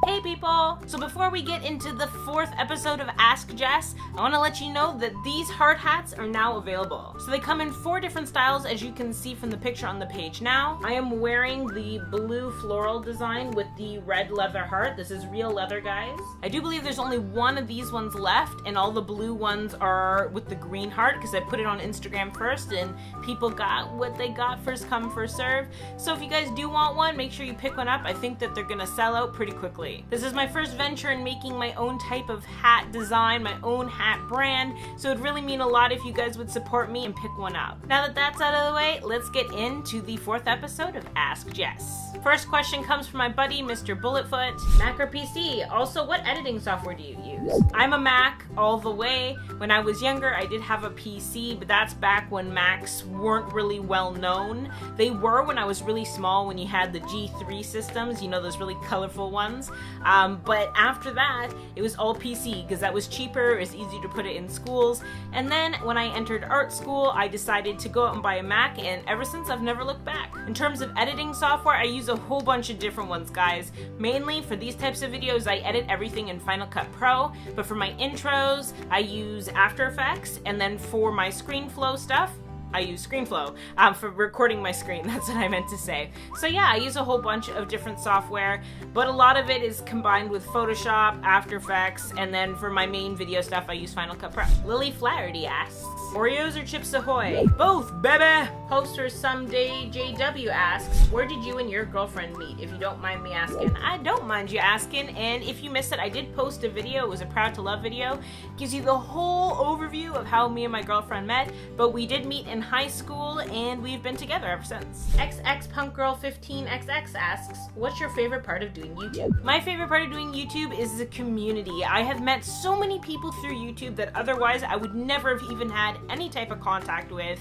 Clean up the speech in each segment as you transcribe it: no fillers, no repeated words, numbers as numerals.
Hey people! So before we get into the 4th episode of Ask Jess, I want to let you know that these hard hats are now available. So they come in 4 different styles, as you can see from the picture on the page now. I am wearing the blue floral design with the red leather heart. This is real leather, guys. I do believe there's only one of these ones left, and all the blue ones are with the green heart because I put it on Instagram first and people got what they got, first come, first serve. So if you guys do want one, make sure you pick one up. I think that they're gonna sell out pretty quickly. This is my first venture in making my own type of hat design, my own hat brand, so it'd really mean a lot if you guys would support me and pick one up. Now that that's out of the way, let's get into the 4th episode of Ask Jess. First question comes from my buddy, Mr. Bulletfoot. Mac or PC? Also, what editing software do you use? I'm a Mac all the way. When I was younger, I did have a PC, but that's back when Macs weren't really well known. They were when I was really small, when you had the G3 systems, you know, those really colorful ones. But after that, it was all PC because that was cheaper, it was easy to put it in schools. And then when I entered art school, I decided to go out and buy a Mac, and ever since I've never looked back. In terms of editing software, I use a whole bunch of different ones, guys. Mainly for these types of videos, I edit everything in Final Cut Pro, but for my intros, I use After Effects, and then for my ScreenFlow stuff, I use ScreenFlow for recording my screen. That's what I meant to say. So yeah, I use a whole bunch of different software, but a lot of it is combined with Photoshop, After Effects, and then for my main video stuff, I use Final Cut Pro. Lily Flaherty asks, Oreos or Chips Ahoy? Both, baby! Poster Someday JW asks, where did you and your girlfriend meet? If you don't mind me asking. I don't mind you asking, and if you missed it, I did post a video. It was a Proud to Love video. It gives you the whole overview of how me and my girlfriend met, but we did meet in high school, and we've been together ever since. XXPunkGirl15XX asks, what's your favorite part of doing YouTube? My favorite part of doing YouTube is the community. I have met so many people through YouTube that otherwise I would never have even had any type of contact with.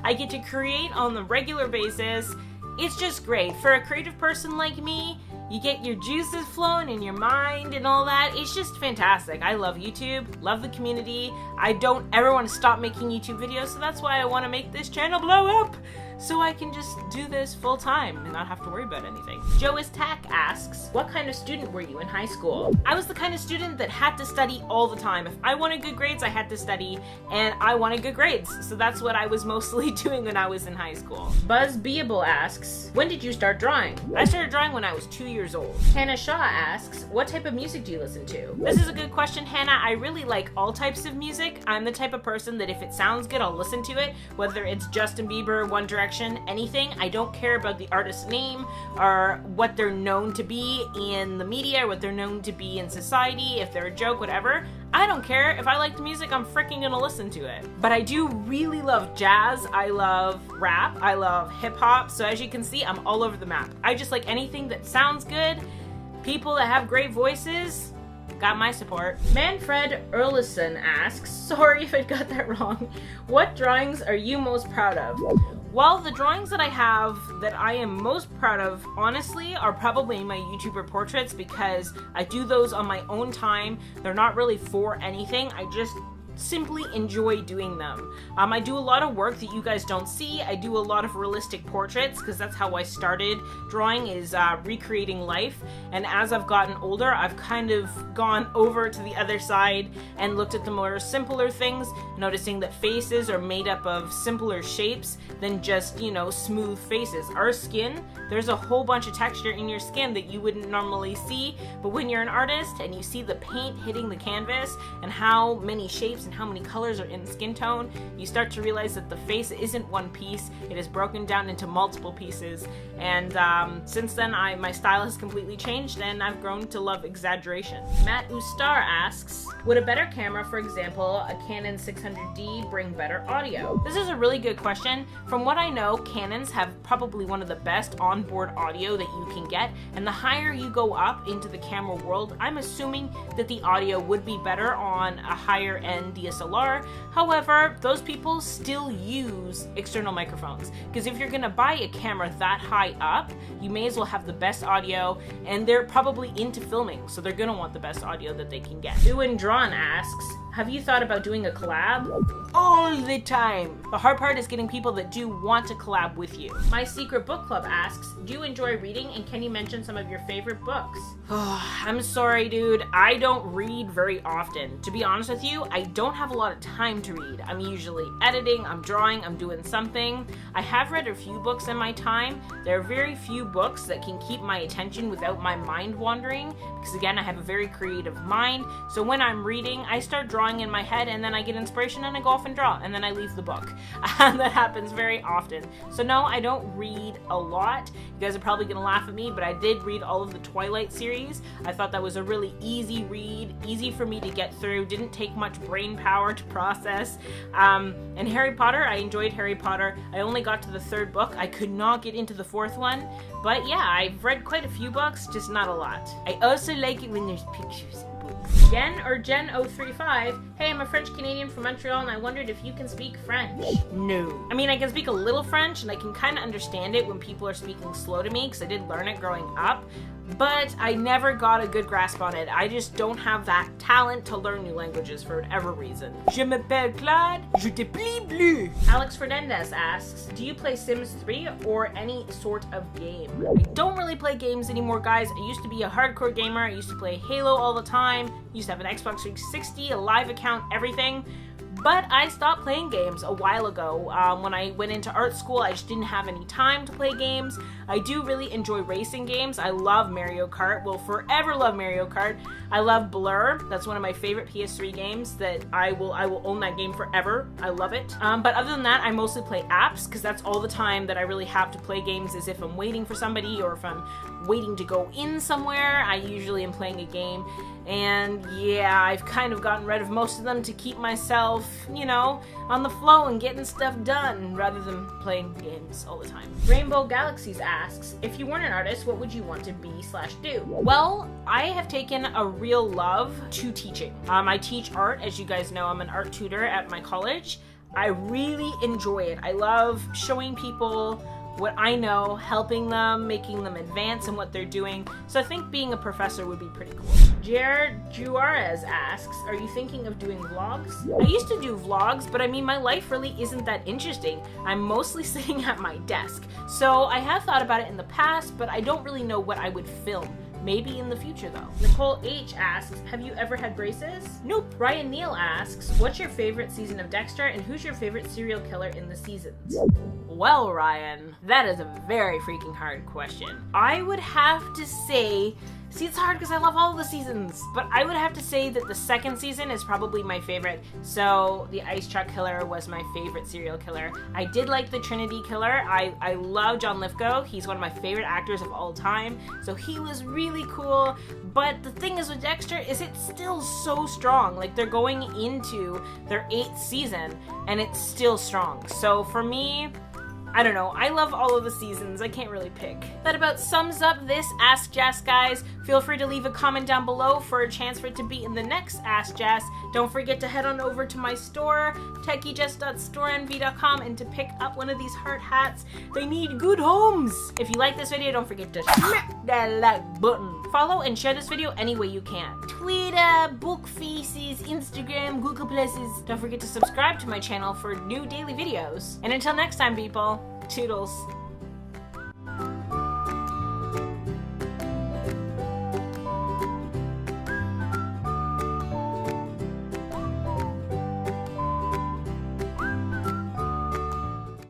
I get to create on the regular basis. It's just great. For a creative person like me, you get your juices flowing in your mind and all that. It's just fantastic. I love YouTube, love the community. I don't ever want to stop making YouTube videos, so that's why I want to make this channel blow up, so I can just do this full time and not have to worry about anything. Joe is Tack asks, what kind of student were you in high school? I was the kind of student that had to study all the time. If I wanted good grades, I had to study, and I wanted good grades. So that's what I was mostly doing when I was in high school. Buzz Beable asks, when did you start drawing? I started drawing when I was 2 years old. Hannah Shaw asks, what type of music do you listen to? This is a good question, Hannah. I really like all types of music. I'm the type of person that if it sounds good, I'll listen to it, whether it's Justin Bieber, One Direction, anything. I don't care about the artist's name or what they're known to be in the media, or what they're known to be in society, if they're a joke, whatever. I don't care. If I like the music, I'm freaking gonna listen to it. But I do really love jazz, I love rap, I love hip hop, so as you can see, I'm all over the map. I just like anything that sounds good. People that have great voices got my support. Manfred Erlison asks, sorry if I got that wrong, what drawings are you most proud of? Well, the drawings that I have that I am most proud of, honestly, are probably my YouTuber portraits, because I do those on my own time. They're not really for anything. I just simply enjoy doing them. I do a lot of work that you guys don't see. I do a lot of realistic portraits because that's how I started drawing, is recreating life. And as I've gotten older, I've kind of gone over to the other side and looked at the more simpler things, noticing that faces are made up of simpler shapes than just, you know, smooth faces. Our skin, there's a whole bunch of texture in your skin that you wouldn't normally see, but when you're an artist and you see the paint hitting the canvas and how many shapes and how many colors are in skin tone, you start to realize that the face isn't one piece. It is broken down into multiple pieces. And since then, my style has completely changed, and I've grown to love exaggeration. Matt Ustar asks, would a better camera, for example, a Canon 600D, bring better audio? This is a really good question. From what I know, Canons have probably one of the best onboard audio that you can get, and the higher you go up into the camera world, I'm assuming that the audio would be better on a higher end DSLR. However, those people still use external microphones, because if you're gonna buy a camera that high up, you may as well have the best audio, and they're probably into filming, so they're gonna want the best audio that they can get. Ewan Drawn asks, Have you thought about doing a collab? All the time. The hard part is getting people that do want to collab with you. My Secret Book Club asks, do you enjoy reading and can you mention some of your favorite books? I'm sorry, dude. I don't read very often. To be honest with you, I don't have a lot of time to read. I'm usually editing, I'm drawing, I'm doing something. I have read a few books in my time. There are very few books that can keep my attention without my mind wandering, because again, I have a very creative mind. So when I'm reading, I start drawing in my head and then I get inspiration and I go off and draw and then I leave the book. That happens very often. So no, I don't read a lot. You guys are probably gonna laugh at me, but I did read all of the Twilight series. I thought that was a really easy read, easy for me to get through, didn't take much brain power to process. And Harry Potter, I enjoyed Harry Potter. I only got to the 3rd book. I could not get into the 4th one, but yeah, I've read quite a few books, just not a lot. I also like it when there's pictures. Jen or Jen035, hey, I'm a French Canadian from Montreal and I wondered if you can speak French. No. I mean, I can speak a little French and I can kind of understand it when people are speaking slow to me because I did learn it growing up, but I never got a good grasp on it. I just don't have that talent to learn new languages for whatever reason. Je m'appelle Claude, je te plie bleu. Alex Fernandez asks, do you play Sims 3 or any sort of game? I don't really play games anymore, guys. I used to be a hardcore gamer. I used to play Halo all the time. Used to have an Xbox 360, a live account, everything. But I stopped playing games a while ago. When I went into art school, I just didn't have any time to play games. I do really enjoy racing games. I love Mario Kart, will forever love Mario Kart. I love Blur. That's one of my favorite PS3 games that I will own that game forever. I love it. But other than that, I mostly play apps because that's all the time that I really have to play games is if I'm waiting for somebody or if I'm waiting to go in somewhere. I usually am playing a game. And yeah, I've kind of gotten rid of most of them to keep myself, you know, on the flow and getting stuff done rather than playing games all the time. Rainbow Galaxies asks, if you weren't an artist, what would you want to be/do? Well, I have taken a real love to teaching. I teach art. As you guys know, I'm an art tutor at my college. I really enjoy it. I love showing people what I know, helping them, making them advance in what they're doing. So I think being a professor would be pretty cool. Jared Juarez asks, are you thinking of doing vlogs? I used to do vlogs, but I mean, my life really isn't that interesting. I'm mostly sitting at my desk. So I have thought about it in the past, but I don't really know what I would film. Maybe in the future though. Nicole H asks, have you ever had braces? Nope. Ryan Neal asks, what's your favorite season of Dexter and who's your favorite serial killer in the seasons? Well, Ryan, that is a very freaking hard question. I would have to say, see, it's hard because I love all the seasons, but I would have to say that the 2nd season is probably my favorite. So the Ice Truck Killer was my favorite serial killer. I did like the Trinity Killer. I love John Lithgow. He's one of my favorite actors of all time. So he was really cool. But the thing is with Dexter is it's still so strong. Like they're going into their 8th season and it's still strong. So for me, I don't know, I love all of the seasons, I can't really pick. That about sums up this Ask Jess, guys. Feel free to leave a comment down below for a chance for it to be in the next Ask Jess. Don't forget to head on over to my store, techiejess.storenvy.com, and to pick up one of these heart hats. They need good homes. If you like this video, don't forget to smack that like button. Follow and share this video any way you can. Twitter, Book Faces, Instagram, Google Pluses. Don't forget to subscribe to my channel for new daily videos. And until next time, people, toodles.